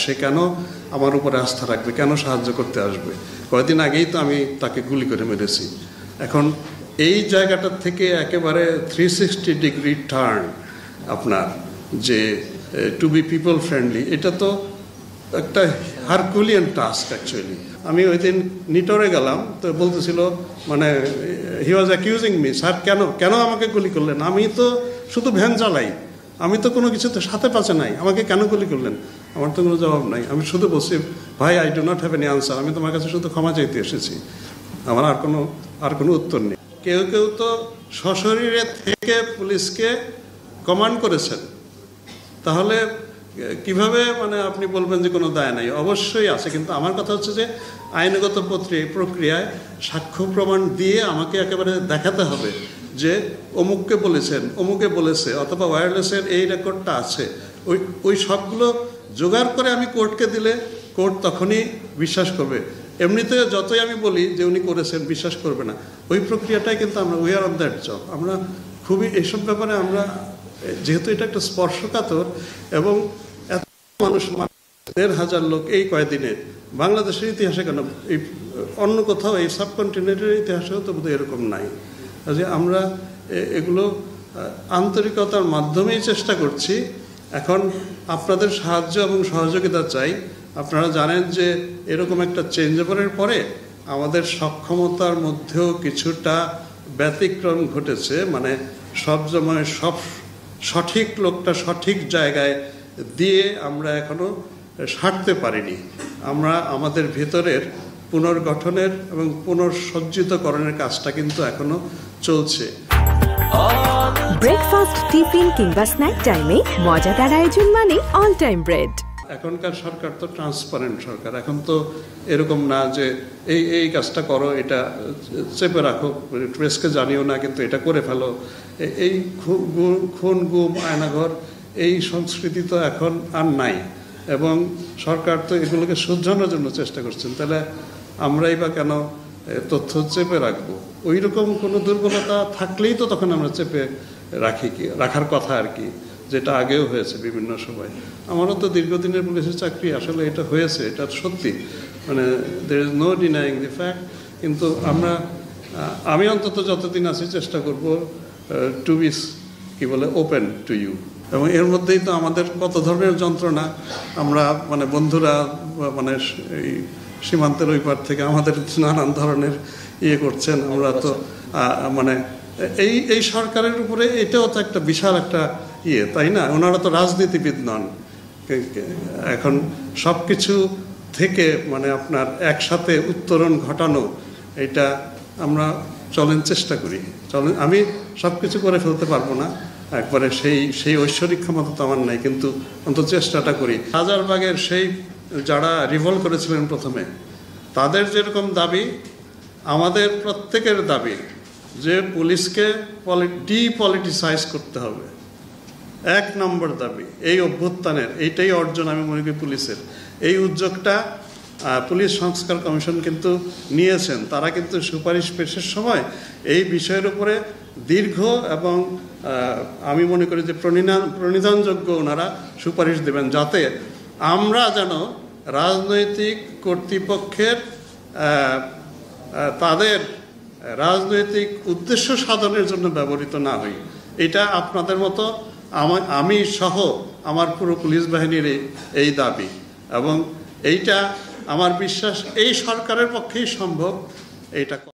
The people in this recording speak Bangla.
সে কেন আমার উপরে আস্থা রাখবে, কেন সাহায্য করতে আসবে? কয়েকদিন আগেই তো আমি তাকে গুলি করে মেরেছি। এখন এই জায়গাটার থেকে একেবারে 360 ডিগ্রি টার্ন আপনার যে টু বি পিপল ফ্রেন্ডলি, এটা তো একটা হারকুলিয়ান টাস্ক অ্যাকচুয়ালি। আমি ওই দিন নিটোরে গেলাম, তো বলতেছিল মানে হি ওয়াজ অ্যাকিউজিং মি, স্যার কেন আমাকে গুলি করলেন? আমি তো শুধু ভ্যান চালাই, আমি তো কোনো কিছুতে সাথে পাচ্ছে নাই, আমাকে কেন গুলি করলেন? আমার তো কোনো জবাব নাই। আমি শুধু বলছি, ভাই I do not have any answer, আমি তোমার কাছে শুধু ক্ষমা চাইতে এসেছি, আমার আর কোনো উত্তর নেই। কেউ তো সশরীরে থেকে পুলিশকে কমান্ড করেছেন, তাহলে কিভাবে মানে আপনি বলবেন যে কোনো দায় নাই? অবশ্যই আছে, কিন্তু আমার কথা হচ্ছে যে আইনগত প্রক্রিয়ায় সাক্ষ্য প্রমাণ দিয়ে আমাকে একেবারে দেখাতে হবে যে অমুককে বলেছেন, অমুকে বলেছে, অথবা ওয়্যারলেসের এই রেকর্ডটা আছে। ওই সবগুলো জোগাড় করে আমি কোর্টকে দিলে কোর্ট তখনই বিশ্বাস করবে। এমনিতে যতই আমি বলি যে উনি করেছেন, বিশ্বাস করবে না। ওই প্রক্রিয়াটাই কিন্তু আমরা we are on that job. আমরা খুবই এইসব ব্যাপারে আমরা, যেহেতু এটা একটা স্পর্শকাতর এবং এত মানুষ ১,৫০০ লোক এই কয়েকদিনে, বাংলাদেশের ইতিহাসে কেন এই অন্য কোথাও এই সাবকন্টিনেন্টের ইতিহাসেও তো বোধহয় এরকম নাই। যে আমরা এগুলো আন্তরিকতার মাধ্যমেই চেষ্টা করছি। এখন আপনাদের সাহায্য এবং সহযোগিতা চাই। আপনারা জানেন যে এরকম একটা চেঞ্জ ওভারের পরে আমাদের সক্ষমতার মধ্যেও কিছুটা ব্যতিক্রম ঘটেছে। মানে সব সময় সব সঠিক লোকটা সঠিক জায়গায় দিয়ে আমরা এখনো সারতে পারিনি। আমরা আমাদের ভেতরের পুনর্গঠনের এবং পুনঃসজ্জিতকরণের কাজটা কিন্তু এখনো চলছে। ব্রেকফাস্ট, টিফিন কিংবা স্ন্যাক টাইমে মজাদার আয়োজন মানে অল টাইম ব্রেড। এখনকার সরকার তো ট্রান্সপারেন্ট সরকার। এখন তো এরকম না যে এই কাজটা করো, এটা চেপে রাখো, প্রেসকে জানিও না, কিন্তু এটা করে ফেলো। এই খুন গুম আয়নাঘর এই সংস্কৃতি তো এখন আর নাই, এবং সরকার তো এগুলোকে শুধরানোর জন্য চেষ্টা করছেন। তাহলে আমরাই বা কেন তথ্য চেপে রাখবো? ওই রকম কোনো দুর্বলতা থাকলেই তো তখন আমরা চেপে রাখার কথা আর কি, যেটা আগেও হয়েছে বিভিন্ন সময়। আমারও তো দীর্ঘদিনের পুলিশের চাকরি, আসলে এটা হয়েছে, এটা সত্যি, মানে there is no denying the fact। কিন্তু আমি অন্তত যতদিন আছি চেষ্টা করব to be open to you. এবং এর মধ্যেই তো আমাদের কত ধরনের যন্ত্রণা, আমরা মানে বন্ধুরা মানে এই সীমান্তের ওই পার থেকে আমাদের নানান ধরনের করছেন। আমরা তো মানে এই সরকারের উপরে এটাও তো একটা বিশাল একটা তাই না? ওনারা তো রাজনীতিবিদ নন। এখন সব কিছু থেকে মানে আপনার একসাথে উত্তরণ ঘটানো, এটা আমরা চেষ্টা করি। আমি সব কিছু করে ফেলতে পারবো না একবারে, সেই ঐশ্বরিক ক্ষমতা তো আমার নাই, কিন্তু অন্তত চেষ্টাটা করি। রাজারবাগের সেই যারা রিভল্ট করেছিলেন প্রথমে, তাদের যেরকম দাবি, আমাদের প্রত্যেকের দাবি যে পুলিশকে ডিপলিটিসাইজ করতে হবে। ১ নম্বর দাবি এই অভ্যুত্থানের, এইটাই অর্জন আমি মনে করি পুলিশের। এই উদ্যোগটা পুলিশ সংস্কার কমিশন কিন্তু নিয়েছেন। তারা কিন্তু সুপারিশ পেশের সময় এই বিষয়ের উপরে দীর্ঘ এবং আমি মনে করি যে প্রণিধানযোগ্য ওনারা সুপারিশ দেবেন, যাতে আমরা যেন রাজনৈতিক কর্তৃপক্ষের তাদের রাজনৈতিক উদ্দেশ্য সাধনের জন্য ব্যবহৃত না হই। এটা আপনাদের মতো আমি সহ আমার পুরো পুলিশ বাহিনীর এই দাবি, এবং এইটা আমার বিশ্বাস এই সরকারের পক্ষেই সম্ভব। এইটা